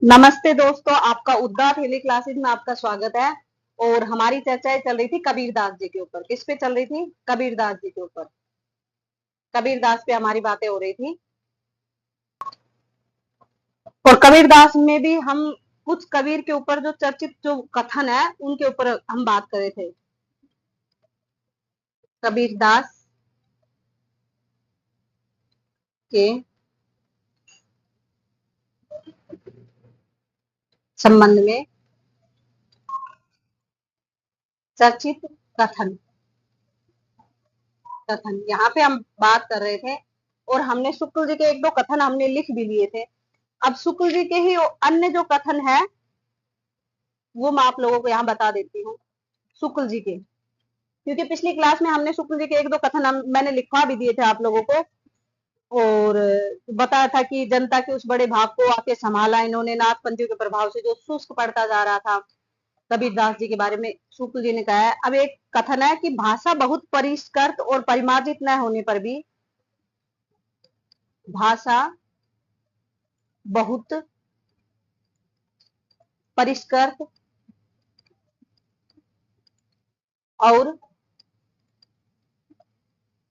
नमस्ते दोस्तों, आपका उद्धार हिली क्लासेज में आपका स्वागत है। और हमारी चर्चाएं चल रही थी कबीरदास जी के ऊपर। किस पे चल रही थी? कबीरदास जी के ऊपर। कबीरदास पे हमारी बातें हो रही थी। और कबीरदास में भी हम कुछ कबीर के ऊपर जो चर्चित जो कथन है उनके ऊपर हम बात कर रहे थे। कबीरदास के संबंध में चर्चित कथन कथन यहाँ पे हम बात कर रहे थे। और हमने शुक्ल जी के एक दो कथन हमने लिख भी लिए थे। अब शुक्ल जी के ही अन्य जो कथन है वो मैं आप लोगों को यहाँ बता देती हूँ। शुक्ल जी के, क्योंकि पिछली क्लास में हमने शुक्ल जी के एक दो कथन मैंने लिखवा भी दिए थे आप लोगों को। और बताया था कि जनता के उस बड़े भाग को आके संभाला इन्होंने नाथपंथियों के प्रभाव से जो शुष्क पड़ता जा रहा था। कबीरदास जी के बारे में शुक्ल जी ने कहा है। अब एक कथन है कि भाषा बहुत परिष्कृत और परिमार्जित न होने पर भी भाषा बहुत परिष्कृत और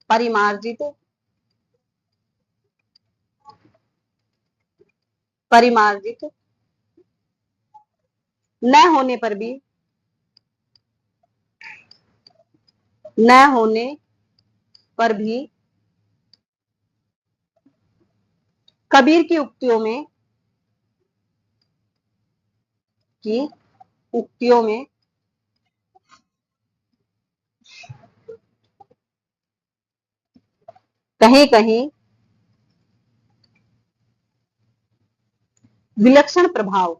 परिमार्जित परिमार्जित न होने पर भी न होने पर भी कबीर की उक्तियों में कहीं कहीं विलक्षण प्रभाव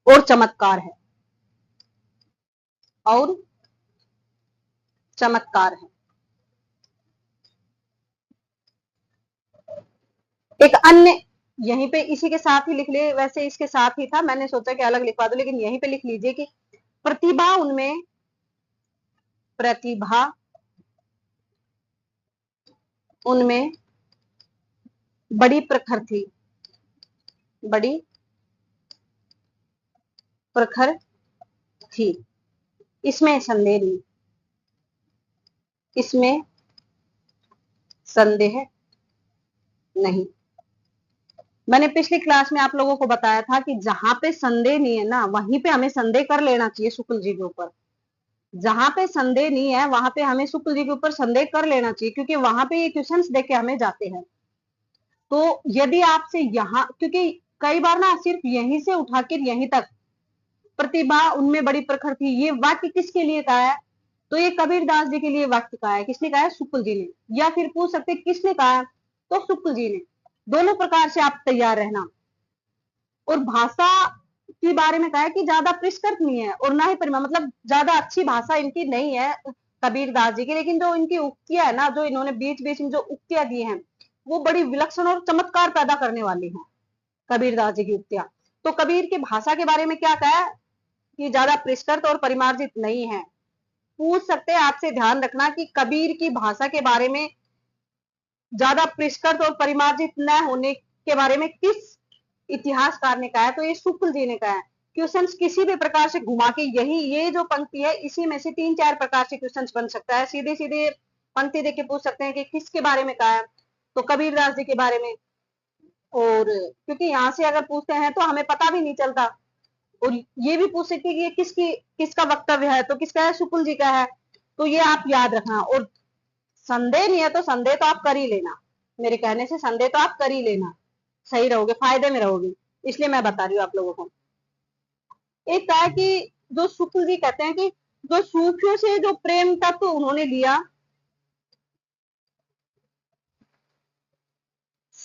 और चमत्कार है और चमत्कार है। एक अन्य यहीं पे इसी के साथ ही लिख लिए, वैसे इसके साथ ही था, मैंने सोचा कि अलग लिखवा दो, लेकिन यहीं पे लिख लीजिए कि प्रतिभा उनमें बड़ी प्रखर थी। इसमें संदेह नहीं। मैंने पिछली क्लास में आप लोगों को बताया था कि जहां पे संदेह नहीं है ना, वहीं पे हमें संदेह कर लेना चाहिए शुक्ल जी के ऊपर। जहां पे संदेह नहीं है वहां पे हमें शुक्ल जी के ऊपर संदेह कर लेना चाहिए, क्योंकि वहां पे ये क्वेश्चंस देके हमें जाते हैं। तो यदि आपसे यहाँ, क्योंकि कई बार ना सिर्फ यहीं से उठा कर यहीं तक प्रतिभा उनमें बड़ी प्रखर थी, ये वाक्य किसके लिए कहा है? तो ये कबीरदास जी के लिए वाक्य कहा है। किसने कहा है? शुक्ल जी ने। या फिर पूछ सकते किसने कहा है? तो शुक्ल जी ने। दोनों प्रकार से आप तैयार रहना। और भाषा के बारे में कहा है कि ज्यादा परिष्कृत नहीं है और ना ही परिमा, मतलब ज्यादा अच्छी भाषा इनकी नहीं है कबीरदास जी की, लेकिन जो इनकी उक्तियां है ना, जो इन्होंने बीच बीच में जो उक्तियां दी हैं वो बड़ी विलक्षण और चमत्कार पैदा करने वाली हैं कबीरदास जी की उक्तियां। तो कबीर की भाषा के बारे में क्या कहा है कि ज्यादा परिष्कृत और परिमार्जित नहीं है। पूछ सकते हैं आपसे, ध्यान रखना कि कबीर की भाषा के बारे में ज्यादा परिष्कृत और परिमार्जित न होने के बारे में किस इतिहासकार ने कहा है? तो ये शुक्ल जी ने कहा है। क्वेश्चन किसी भी प्रकार से घुमा के, यही ये जो पंक्ति है इसी में से 3-4 प्रकार से क्वेश्चन बन सकता है। सीधे सीधे पंक्ति देके पूछ सकते हैं कि किसके बारे में कहा है, तो कबीरदास जी के बारे में। और क्योंकि यहाँ से अगर पूछते हैं तो हमें पता भी नहीं चलता। और ये भी पूछ सकते कि किसका वक्तव्य है, तो किसका है? शुक्ल जी का है। तो ये आप याद रखना। और संदेह नहीं है तो संदेह तो आप कर ही लेना, मेरे कहने से संदेह तो आप कर ही लेना, सही रहोगे, फायदे में रहोगे, इसलिए मैं बता रही हूँ आप लोगों को। एक कहा कि जो शुक्ल जी कहते हैं कि जो सूफियों से जो प्रेम तत्व उन्होंने लिया,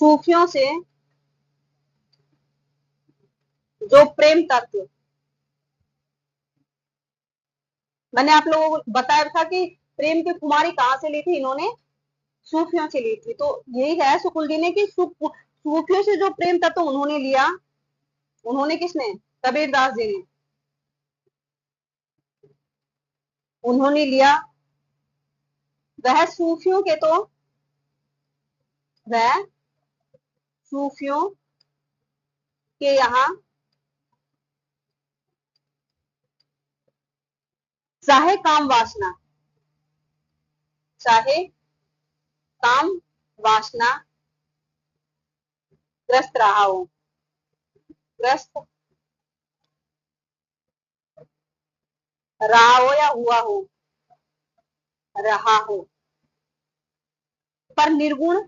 सूफियों से जो प्रेम तत्व, मैंने आप लोगों को बताया था कि प्रेम की कुमारी कहां से ली थी इन्होंने? सूफियों से ली थी। तो यही है शुक्ल जी ने कि सूफियों से जो प्रेम तत्व उन्होंने लिया, उन्होंने किसने? कबीरदास जी ने। उन्होंने लिया वह सूफियों के तो वह सूफियों के यहाँ चाहे काम वासना चाहे काम वासना ग्रस्त रहा हो ग्रस्त रहा हो या हुआ हो रहा हो पर निर्गुण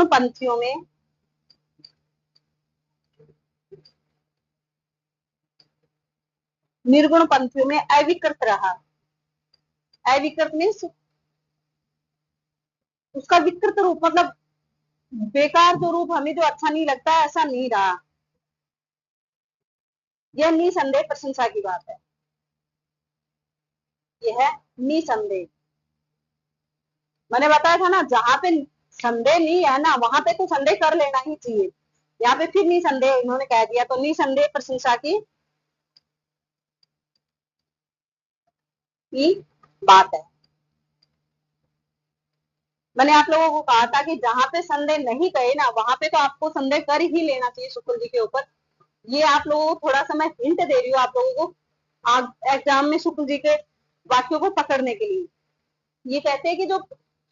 पंथियों में निर्गुण पंथियों में अविकृत रहा। अविकृत मीन्स उसका विकृत रूप, मतलब बेकार जो रूप हमें जो अच्छा नहीं लगता है ऐसा नहीं रहा। यह निसंदेह प्रशंसा की बात है। यह निसंदेह, मैंने बताया था ना, जहां पे संदेह नहीं है ना वहां पे तो संदेह कर लेना ही चाहिए। यहाँ पे फिर निसंदेह इन्होंने कह दिया, तो निसंदेह प्रशंसा की बात है। मैंने आप लोगों को कहा था कि जहां पे संदेह नहीं कहे ना वहां पे तो आपको संदेह कर ही लेना चाहिए शुक्ल जी के ऊपर। ये आप लोगों को थोड़ा सा मैं हिंट दे रही हूँ आप लोगों को एग्जाम में शुक्ल जी के वाक्यों को पकड़ने के लिए। ये कहते हैं कि जो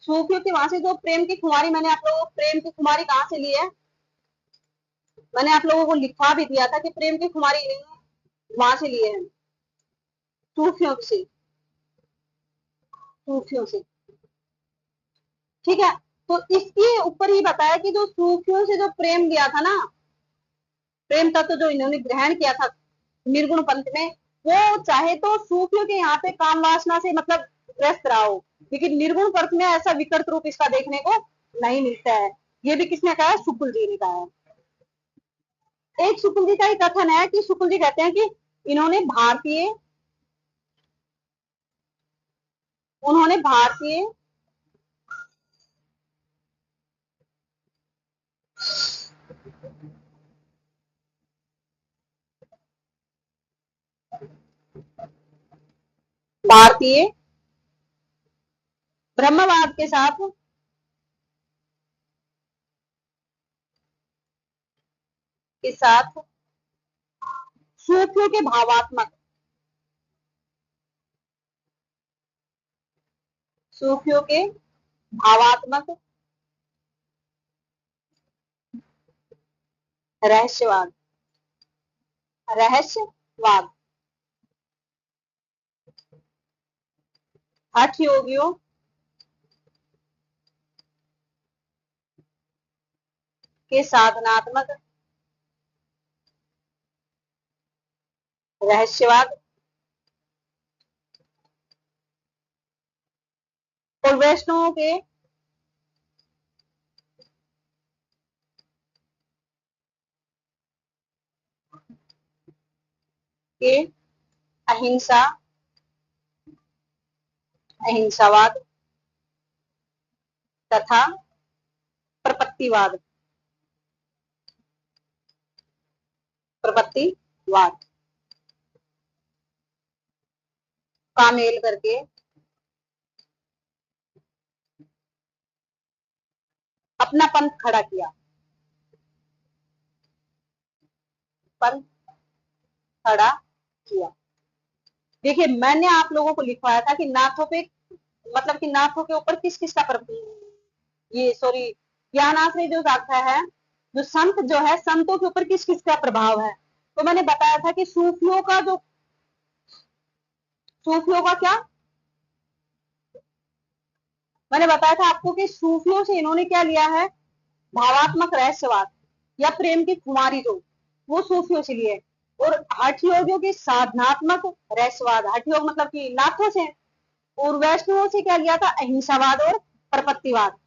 सूफियों के वहां से जो प्रेम की खुमारी, मैंने आप लोगों को प्रेम की खुमारी कहाँ से ली है, मैंने आप लोगों को लिखवा भी दिया था कि प्रेम की खुमारी वहां से लिए हैं, सूफियों से, सूफियों से। ठीक है, तो इसके ऊपर ही बताया कि जो सूफियों से जो प्रेम लिया था ना, प्रेम तत्व जो इन्होंने ग्रहण किया था निर्गुण पंथ में, वो चाहे तो सूफियों के यहाँ पे काम वासना से मतलब ग्रस्त रहा हो, लेकिन निर्गुण पंथ में ऐसा विकृत रूप इसका देखने को नहीं मिलता है। ये भी किसने कहा है, शुक्ल जी ने कहा है। एक शुक्ल जी का ही कथन है कि शुक्ल जी कहते हैं कि इन्होंने भारतीय भारतीय ब्रह्मवाद के साथ सूफियों के भावात्मक, सूफियों के भावात्मक रहस्यवाद, रहस्यवाद हठ योगियों के साधनात्मक रहस्यवाद और वैष्णवों के अहिंसावाद तथा प्रपत्तिवाद प्रपत्तिवाद का मेल करके अपना पंथ खड़ा किया, पंथ खड़ा किया। देखिए मैंने आप लोगों को लिखवाया था कि नाथों पे, मतलब कि नाथों के ऊपर किस किस का ये सॉरी ज्ञानाश्रय जो शाखा है, जो संत जो है, संतों के ऊपर किस किस का प्रभाव है। तो मैंने बताया था कि सूफियों का क्या, मैंने बताया था आपको कि सूफियों से इन्होंने क्या लिया है, भावात्मक रहस्यवाद या प्रेम की कुमारी जो, वो सूफियों से लिए। और हठ योगियों की साधनात्मक रहस्यवाद, हठ योग मतलब कि नाथों से। और वैष्णवों से क्या लिया था, अहिंसावाद और प्रपत्तिवाद।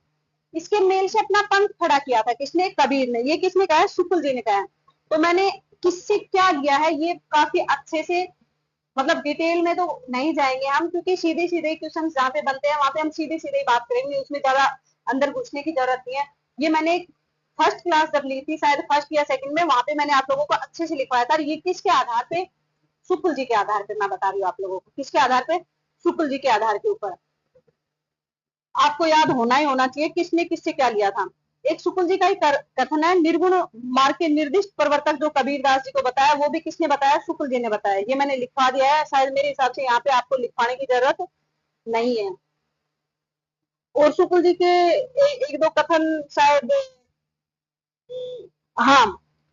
इसके मेल से अपना पंथ खड़ा किया था किसने, कबीर ने। ये किसने कहा है, शुक्ल जी ने कहा है। तो मैंने किससे क्या लिया है ये काफी अच्छे से, मतलब डिटेल में तो नहीं जाएंगे हम, क्योंकि सीधे सीधे क्वेश्चन जहाँ पे बनते हैं वहां पे हम सीधे सीधे बात करेंगे, उसमें ज्यादा अंदर घुसने की जरूरत नहीं है। ये मैंने फर्स्ट क्लास जब ली थी, शायद फर्स्ट या सेकंड में, वहां पे मैंने आप लोगों को अच्छे से लिखवाया था। ये किसके आधार पे, शुक्ल जी के आधार पे मैं बता रही हूँ आप लोगों को। किसके आधार पे? शुक्ल जी के आधार के ऊपर। आपको याद होना ही होना चाहिए किसने किससे क्या लिया था। एक शुक्ल जी का ही कथन है, निर्गुण मार्ग के निर्दिष्ट प्रवर्तक जो कबीरदास जी को बताया, वो भी किसने बताया? शुक्ल जी ने बताया। ये मैंने लिखवा दिया है, शायद मेरे हिसाब से यहाँ पे आपको लिखवाने की जरूरत नहीं है। और शुक्ल जी के एक दो कथन शायद, हाँ,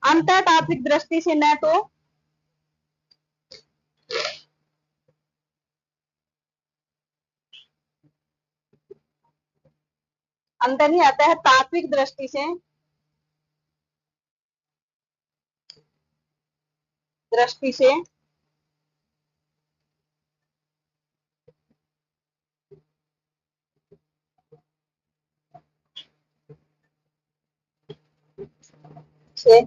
अंत तात्विक दृष्टि से न तो अंतर नहीं आता है, तात्विक दृष्टि से से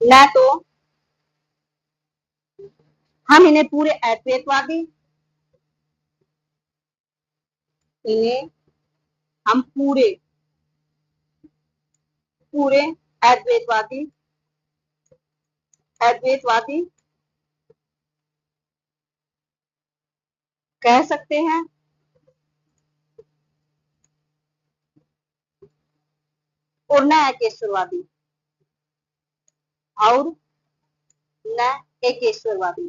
न तो हम इन्हें पूरे अद्वैतवादी, इन्हें हम पूरे पूरे अद्वैतवादी अद्वैतवादी कह सकते हैं, और न एकेश्वरवादी, और न एकेश्वरवादी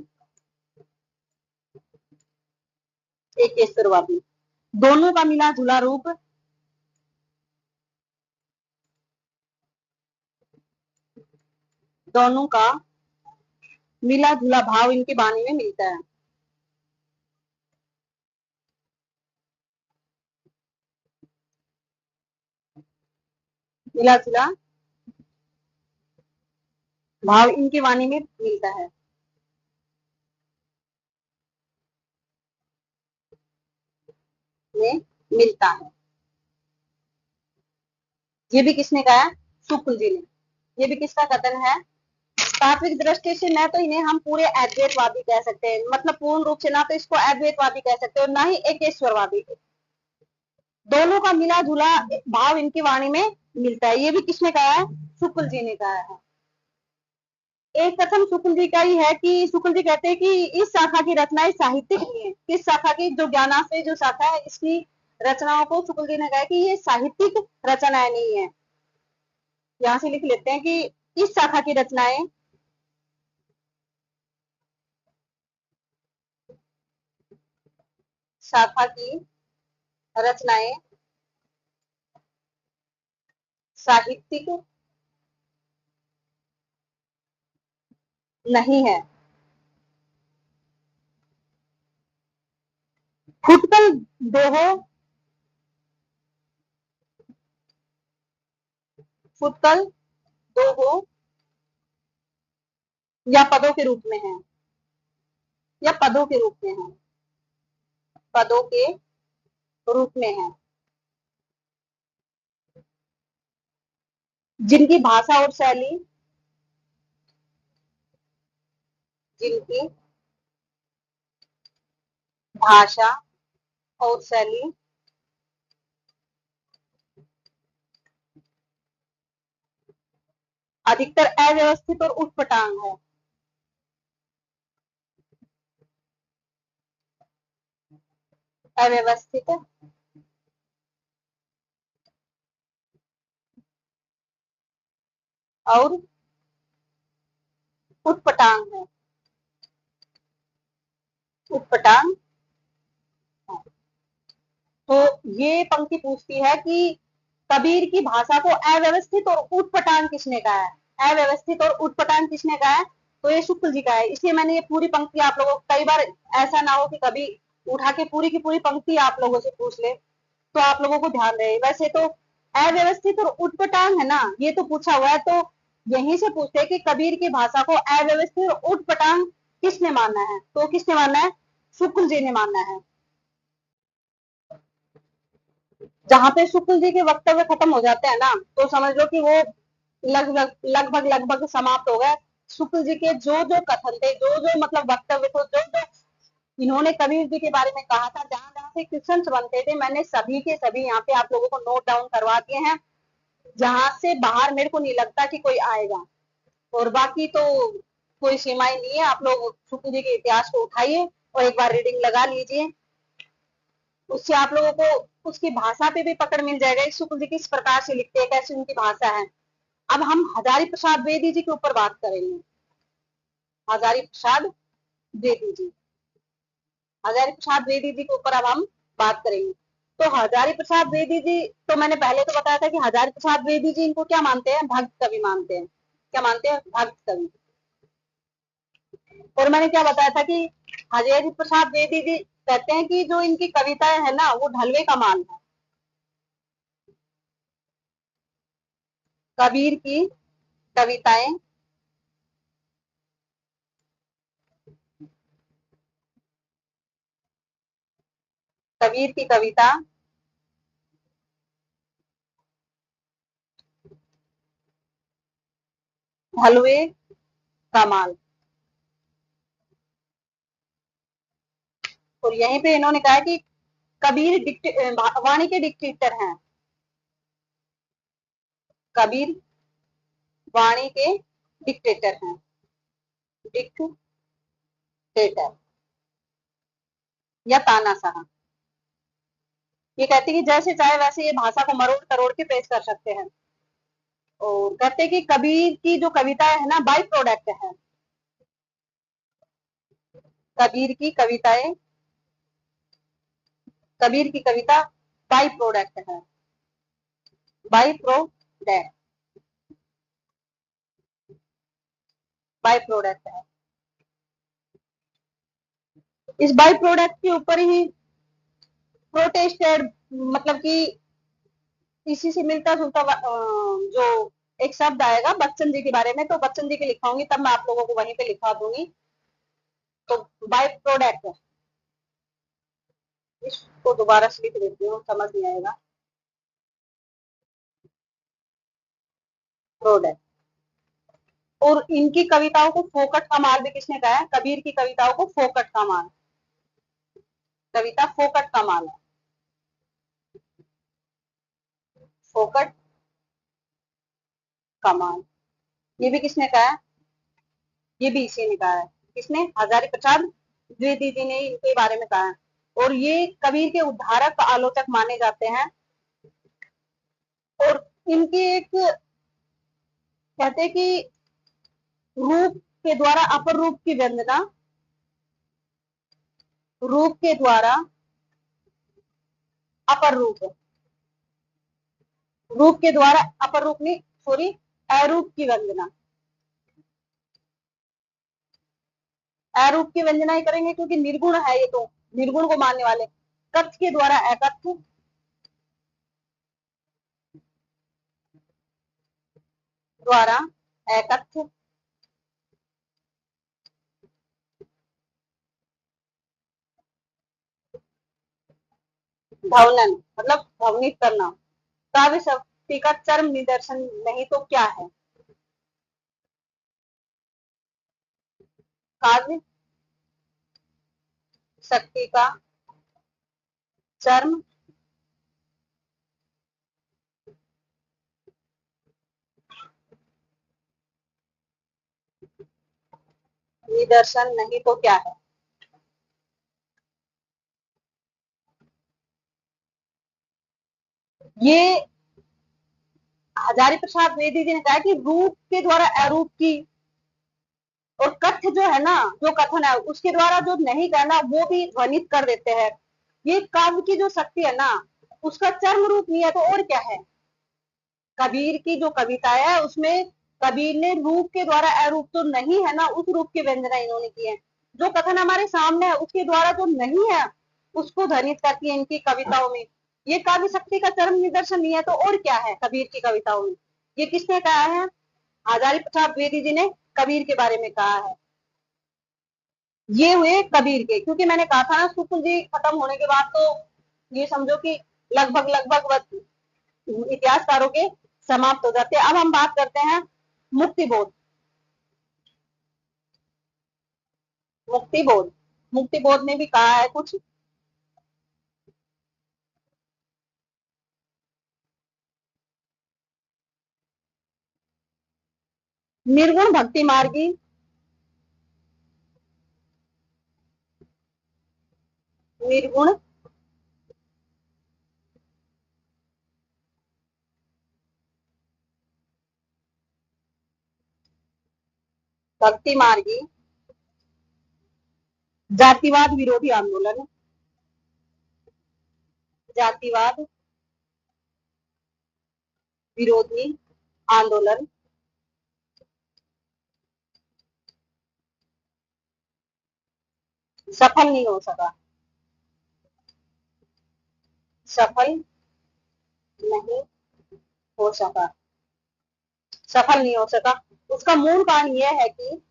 एकेश्वरवादी दोनों का मिला जुला रूप, दोनों का मिला जुला भाव इनकी वाणी में मिलता है। मिला जुला भाव इनकी वाणी में मिलता है। में मिलता है। ये भी किसने कहा है? शुक्ल जी ने। ये भी किसका कथन है? तात्विक दृष्टि से न तो इन्हें हम पूरे अद्वैतवादी कह सकते हैं, मतलब पूर्ण रूप से ना तो इसको अद्वैतवादी कह सकते और ना ही एकेश्वरवादी। दोनों का मिला जुला भाव इनकी वाणी में मिलता है। ये भी किसने कहा है? शुक्ल जी ने कहा है। एक कथन शुक्ल जी का ही है कि शुक्ल जी कहते हैं कि इस शाखा की रचनाएं साहित्यिक नहीं है। किस शाखा की? जो ज्ञानाश्रय जो शाखा है, इसकी रचनाओं को शुक्ल जी ने कहा कि ये साहित्यिक रचनाएं नहीं है। यहां से लिख लेते हैं कि इस शाखा की रचनाएं शाखा की रचनाएं साहित्यिक नहीं है। फुटकल दोहो फुटकल दोहो या पदों के रूप में है, या पदों के रूप में है, पदों के रूप में है, जिनकी भाषा और शैली, जिनकी भाषा और शैली अधिकतर अव्यवस्थित और उटपटांग है। अव्यवस्थित और उटपटांग है। उटपटांग है। तो ये पंक्ति पूछती है कि कबीर की भाषा को अव्यवस्थित और उटपटांग किसने कहा है? अव्यवस्थित और उटपटांग किसने कहा है? तो ये शुक्ल जी का है। इसलिए मैंने ये पूरी पंक्ति आप लोगों को, कई बार ऐसा ना हो कि कभी उठा के पूरी की पूरी पंक्ति आप लोगों से पूछ ले, तो आप लोगों को ध्यान रहे। वैसे तो अव्यवस्थित और उटपटांग है ना, ये तो पूछा हुआ है, तो यहीं से पूछते हैं कि कबीर की भाषा को अव्यवस्थित और उटपटांग किसने माना है? तो किसने माना है? शुक्ल जी ने माना है। जहां पे शुक्ल जी के वक्तव्य खत्म हो जाते हैं ना, तो समझ लो कि वो लगभग लगभग लगभग समाप्त हो गए। शुक्ल जी के जो जो कथन थे, जो जो मतलब वक्तव्य थे, जो जो इन्होंने कबीर जी के बारे में कहा था, जहां जहां से क्वेश्चन बनते थे, मैंने सभी के सभी यहाँ पे आप लोगों को नोट डाउन करवा दिए हैं। जहां से बाहर मेरे को नहीं लगता कि कोई आएगा। और बाकी तो कोई सीमाएं नहीं है। आप लोग शुक्ल जी के इतिहास को उठाइए और एक बार रीडिंग लगा लीजिए, उससे आप लोगों को उसकी भाषा पे भी पकड़ मिल जाएगा, शुक्ल जी किस प्रकार से लिखते हैं, कैसी उनकी भाषा है। अब हम हजारी प्रसाद द्विवेदी जी के ऊपर बात करेंगे। हजारी प्रसाद द्विवेदी जी, हजारी प्रसाद द्विवेदी जी के ऊपर अब हम बात करेंगे। तो हजारी प्रसाद द्विवेदी जी, तो मैंने पहले तो बताया था कि हजारी प्रसाद द्विवेदी जी इनको क्या मानते हैं, भक्त कवि मानते हैं। क्या मानते हैं, भक्त कवि। और मैंने क्या बताया था कि हजारी प्रसाद द्विवेदी जी कहते हैं कि जो इनकी कविताएं है ना वो ढलवे का माल है। कबीर की कविताएं कबीर की कविता ढलवे का माल। और यहीं पे इन्होंने कहा कि कबीर वाणी के डिक्टेटर हैं। कबीर वाणी के डिक्टेटर हैं। डिक्टेटर या तानाशाह। ये कहते हैं कि जैसे चाहे वैसे ये भाषा को मरोड़ तरोड़ के पेश कर सकते हैं। और कहते हैं कि कबीर की जो कविता है ना बाई प्रोडक्ट है। कबीर की कविताएं कबीर की कविता बाई प्रोडक्ट है। बाई प्रोडक्ट बाई प्रोडक्ट है। इस बाई प्रोडक्ट के ऊपर ही प्रोटेस्टेड, मतलब कि इसी से मिलता जुलता जो एक शब्द आएगा बच्चन जी के बारे में, तो बच्चन जी के लिखाऊंगी तब मैं आप लोगों को वहीं पे लिखा दूंगी। तो बाय प्रोडक्ट, इसको दोबारा से लिख देती हूँ, समझ नहीं आएगा। प्रोडक्ट। और इनकी कविताओं को फोकट का माल भी किसने कहा है, कबीर की कविताओं को फोकट का माल। कविता फोकट का माल है। फोकट का माल, ये भी किसने कहा है, ये भी इसी ने कहा है। किसने, हजारी प्रसाद द्विवेदी जी ने इनके बारे में कहा है। और ये कबीर के उद्धारक आलोचक माने जाते हैं। और इनकी एक, कहते हैं कि रूप के द्वारा अपर रूप की वंदना, रूप के द्वारा अपर रूप, रूप के द्वारा अपर रूप नहीं, सॉरी, अरूप की वंदना। अरूप की वंदना ही करेंगे क्योंकि निर्गुण है ये, तो निर्गुण को मानने वाले। कथ के द्वारा एकथ, द्वारा एकथ, भवनन मतलब भवनित करना। काव्य शक्ति का चरम निदर्शन नहीं तो क्या है, काव्य शक्ति का चरम निदर्शन नहीं तो क्या है। ये हजारी प्रसाद द्विवेदी जी ने कहा कि रूप के द्वारा अरूप की, और कथ्य जो है ना, जो कथन है उसके द्वारा जो नहीं कहना वो भी ध्वनित कर देते हैं। ये काव्य की जो शक्ति है ना, उसका चरम रूप नहीं है तो और क्या है। कबीर की जो कविता है उसमें कबीर ने रूप के द्वारा अरूप तो नहीं है ना, उस रूप की व्यंजना इन्होंने की है। जो कथन हमारे सामने है उसके द्वारा जो नहीं है उसको ध्वनित करती है इनकी कविताओं में। ये काव्य शक्ति का चरम निदर्शन नहीं है तो और क्या है कबीर की कविताओं में। ये किसने कहा है, हजारी प्रसाद द्विवेदी जी ने कबीर के बारे में कहा है। ये हुए कबीर के, क्योंकि मैंने कहा था ना सुकुल जी खत्म होने के बाद तो ये समझो कि लगभग लगभग इतिहासकारों के समाप्त हो जाते हैं। अब हम बात करते हैं मुक्तिबोध। मुक्तिबोध, मुक्तिबोध ने भी कहा है कुछ। निर्गुण भक्ति मार्गी निर्गुण भक्ति मार्गी जातिवाद विरोधी आंदोलन, जातिवाद विरोधी आंदोलन सफल नहीं हो सका, सफल नहीं हो सका, सफल नहीं हो सका। उसका मूल कारण यह है कि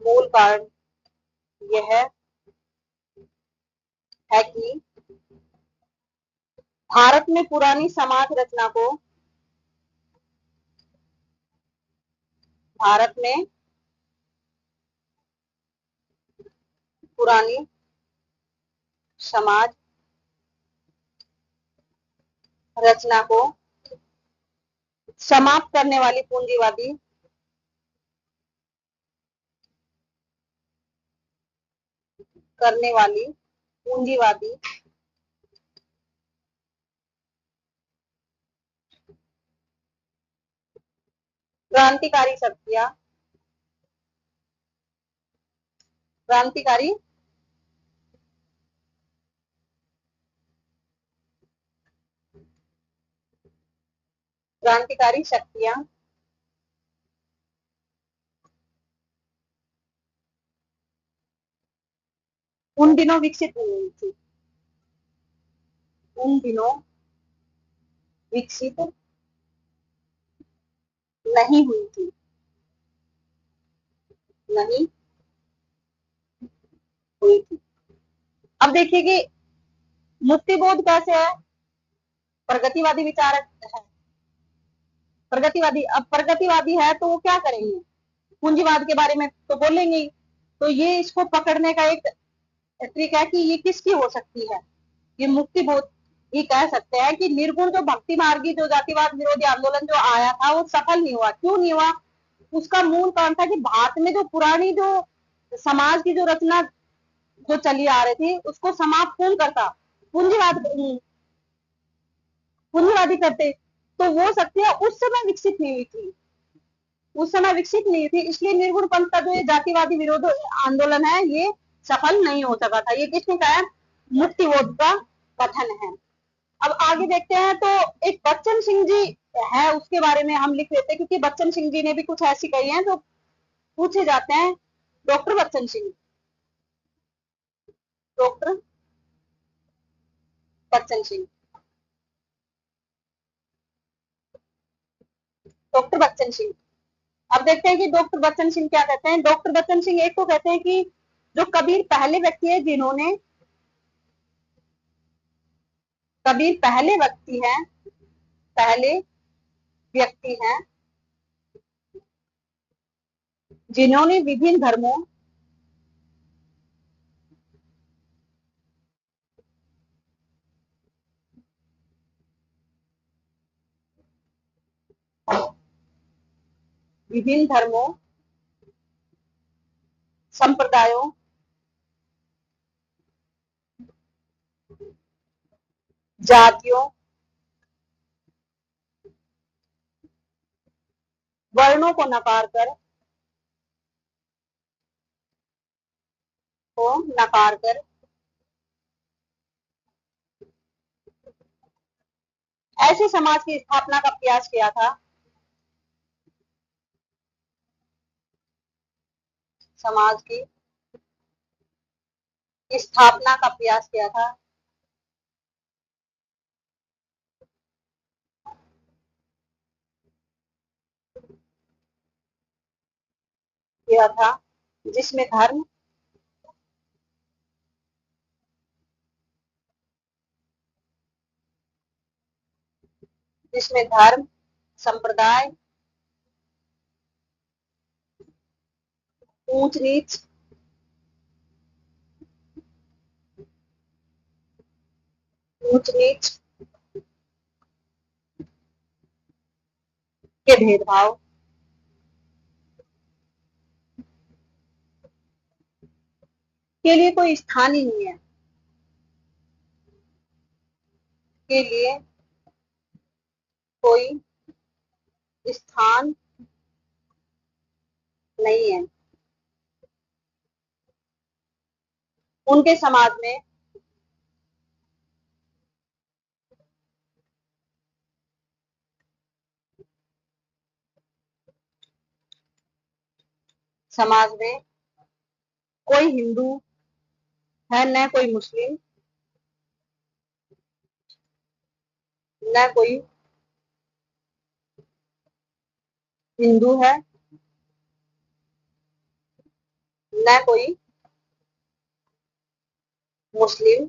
मूल कारण यह है कि भारत में पुरानी समाज रचना को, भारत में पुरानी समाज रचना को समाप्त करने वाली पूंजीवादी करने वाली पूंजीवादी क्रांतिकारी शक्तियां, क्रांतिकारी क्रांतिकारी शक्तियां उन दिनों विकसित नहीं हुई थी, उन दिनों विकसित नहीं हुई थी, नहीं हुई थी। अब देखिए कि मुक्तिबोध कैसे है, प्रगतिवादी विचारक है, प्रगतिवादी, अब प्रगतिवादी है तो वो क्या करेंगे, पूंजीवाद के बारे में तो बोलेंगे ही। तो ये इसको पकड़ने का एक ट्रिक है कि ये किसकी हो सकती है, ये मुक्तिबोध ही कह सकते हैं कि निर्गुण जो भक्ति मार्गी जो जातिवाद विरोधी आंदोलन जो आया था वो सफल नहीं हुआ। क्यों नहीं हुआ? उसका मूल कारण था कि भारत में जो पुरानी जो समाज की जो रचना जो चली आ रही थी उसको समाप्त कौन करता, पूंजीवाद, पूंजीवादी करते। तो वो शक्तियां उस समय विकसित नहीं हुई थी, उस समय विकसित नहीं थी, इसलिए निर्गुण पंथ का जो ये जातिवादी विरोध आंदोलन है ये सफल नहीं हो सका था। ये किसने कहा है? मुक्तिबोध का कथन है। अब आगे देखते हैं तो एक बच्चन सिंह जी है, उसके बारे में हम लिख लेते हैं क्योंकि बच्चन सिंह जी ने भी कुछ ऐसी कही है जो पूछे जाते हैं। Doctor Bachchan Singh, doctor Bachchan Singh, doctor Bachchan Singh. अब देखते हैं कि डॉक्टर बच्चन सिंह क्या कहते हैं। डॉक्टर बच्चन सिंह एक को कहते हैं कि जो कबीर पहले व्यक्ति है जिन्होंने, कबीर पहले व्यक्ति है, पहले व्यक्ति हैं जिन्होंने विभिन्न धर्मों, विभिन्न धर्मों, संप्रदायों, जातियों, वर्णों को नकार कर, को नकार कर ऐसे समाज की स्थापना का प्रयास किया था, समाज की स्थापना का प्रयास किया था, किया था जिसमें धर्म, जिसमें धर्म, संप्रदाय, ऊंच नीच, ऊंच नीच के भेदभाव, के लिए कोई स्थान ही नहीं है, के लिए कोई स्थान नहीं है उनके समाज में। समाज में कोई हिंदू है, न कोई मुस्लिम, न कोई हिंदू है, न कोई मुस्लिम,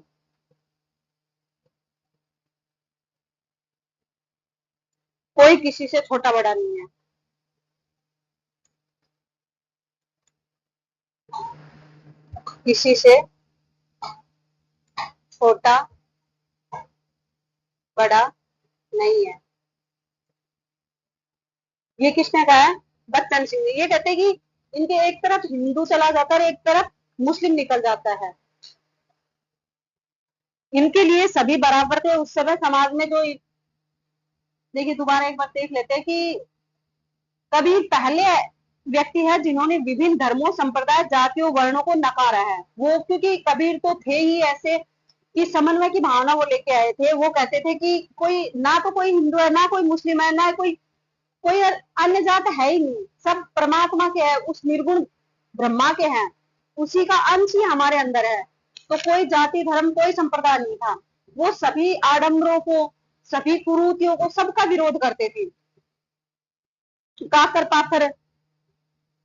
कोई किसी से छोटा बड़ा नहीं है। किसी से छोटा बड़ा नहीं है। ये किसने कहा है? बच्चन सिंह ने। ये कहते हैं कि इनके एक तरफ हिंदू चला जाता है और एक तरफ मुस्लिम निकल जाता है। इनके लिए सभी बराबर थे उस समय समाज में। जो देखिए दोबारा एक बार देख लेते हैं कि कबीर पहले व्यक्ति है जिन्होंने विभिन्न धर्मों, संप्रदाय, जातियों, वर्णों को नकारा है। वो क्योंकि कबीर तो थे ही ऐसे कि समन्वय की भावना वो लेके आए थे। वो कहते थे कि कोई ना तो कोई हिंदू है, ना कोई मुस्लिम है, ना कोई कोई अन्य जात है ही नहीं, सब परमात्मा के है, उस निर्गुण ब्रह्मा के हैं, उसी का अंश ही हमारे अंदर है। तो कोई जाति धर्म कोई संप्रदाय नहीं था। वो सभी आडंबरों को, सभी कुरीतियों को, सबका विरोध करते थे। काकर पाथर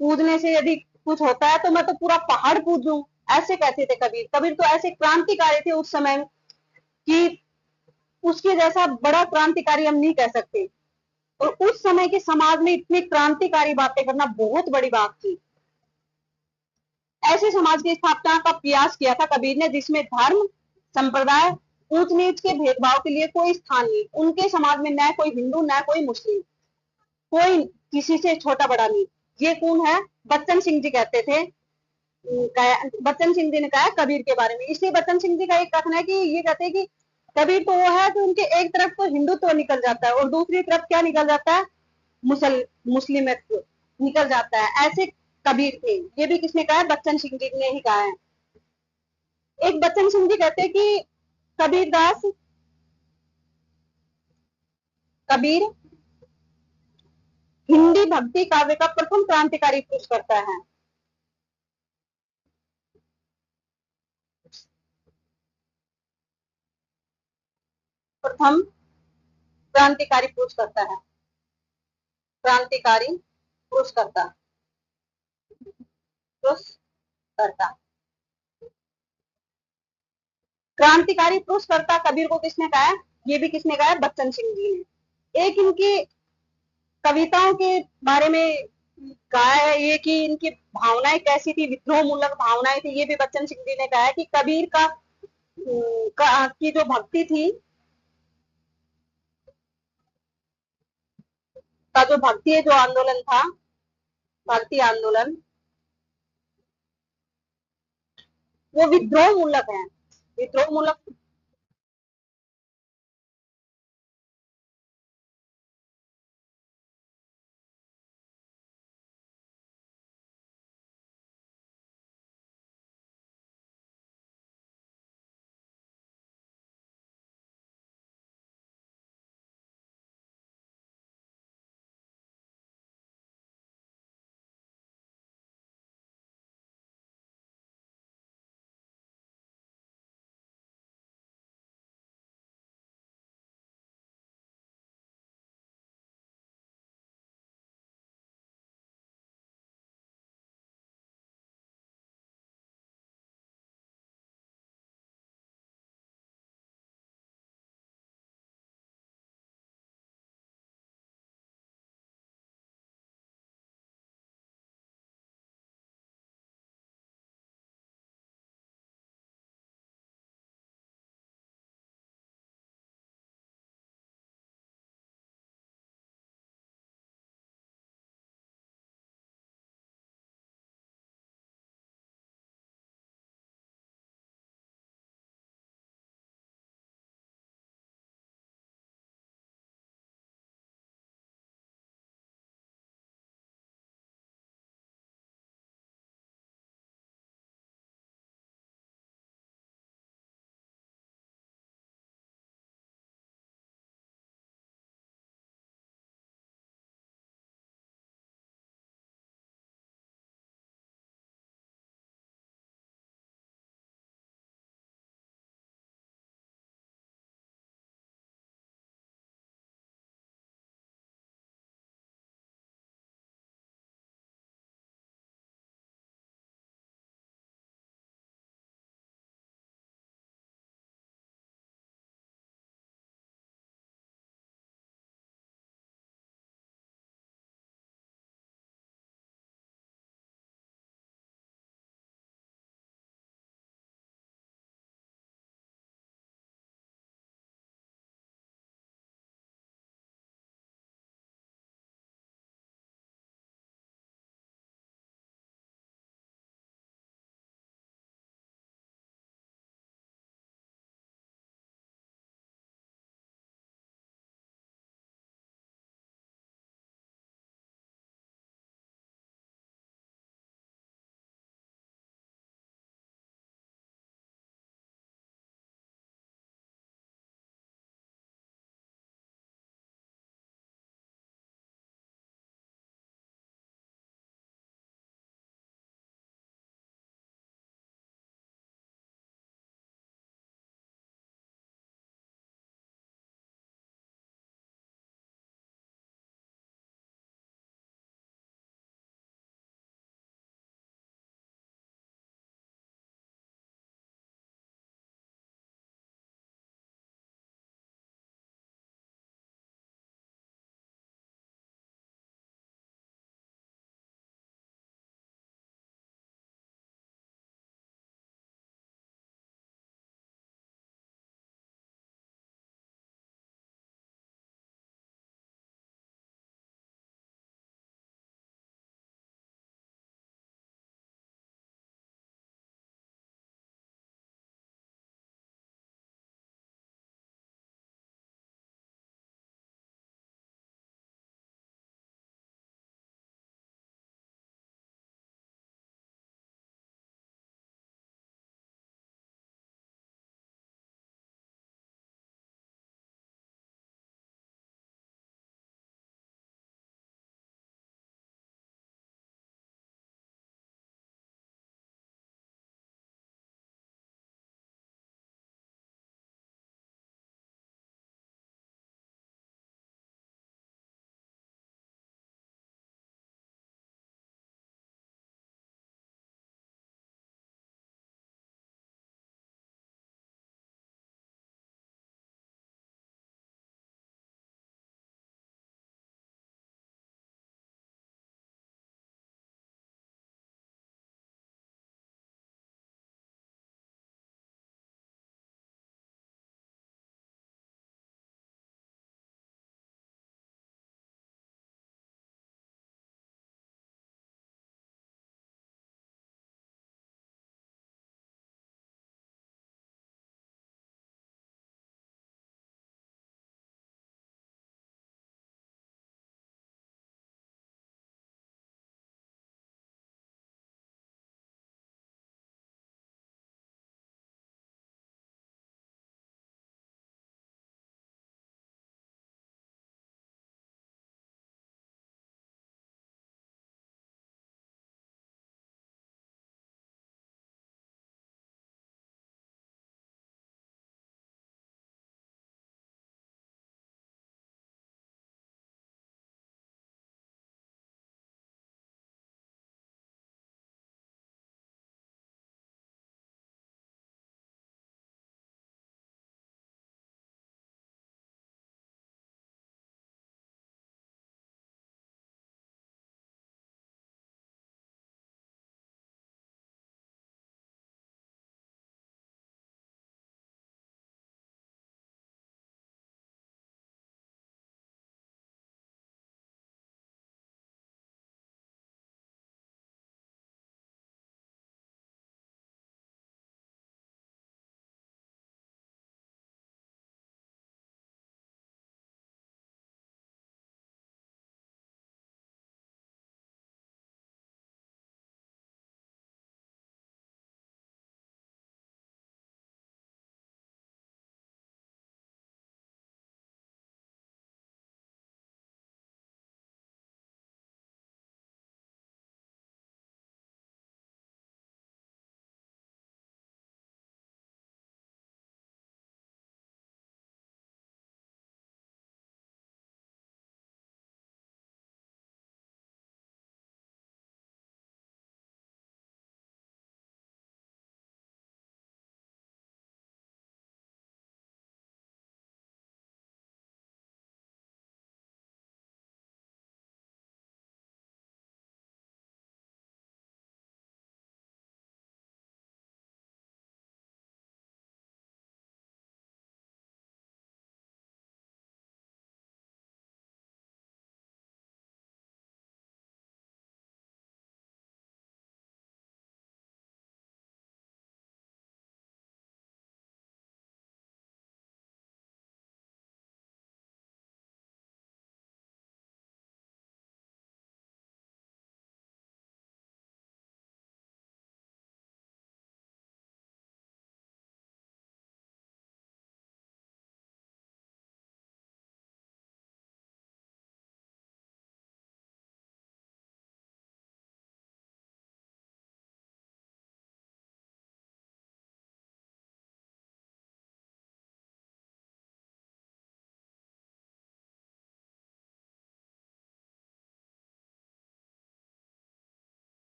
पूजने से यदि कुछ होता है तो मैं तो पूरा पहाड़ पूजूं, ऐसे कहते थे कबीर। कबीर तो ऐसे क्रांतिकारी थे उस समय कि उसके जैसा बड़ा क्रांतिकारी हम नहीं कह सकते। और उस समय के समाज में इतनी क्रांतिकारी बातें करना बहुत बड़ी बात थी। ऐसे समाज की स्थापना का प्रयास किया था कबीर ने जिसमें धर्म, संप्रदाय, ऊंच नीच के भेदभाव के लिए कोई स्थान नहीं। उनके समाज में न कोई हिंदू, न कोई मुस्लिम, कोई किसी से छोटा बड़ा नहीं। ये कौन है? बच्चन सिंह जी कहते थे। बच्चन सिंह जी ने कहा कबीर के बारे में। इसलिए बच्चन सिंह जी का एक कथन है कि ये कहते हैं कि कबीर तो वो है कि उनके एक तरफ तो हिंदुत्व निकल जाता है और दूसरी तरफ क्या निकल जाता है? मुस्लिमियत निकल जाता है। ऐसे कबीर थे। ये भी किसने कहा है? बच्चन सिंह जी ने ही कहा है। एक बच्चन सिंह जी कहते हैं कि कबीरदास कबीर हिंदी भक्ति काव्य का प्रथम क्रांतिकारी पुरुष करता है। प्रथम क्रांतिकारी पुरुष करता है। क्रांतिकारी पुरुष करता पुरुष करता क्रांतिकारी पुरुष करता कबीर को किसने कहा है? ये भी किसने कहा है? बच्चन सिंह जी ने। एक इनकी कविताओं के बारे में कहा है ये कि इनकी भावनाएं कैसी थी, विद्रोह मूलक भावनाएं थी। ये भी बच्चन सिंह जी ने कहा है कि कबीर की जो भक्ति थी, का जो भक्ति जो आंदोलन था, भक्ति आंदोलन, वो विद्रोह मूलक है। विद्रोह मूलक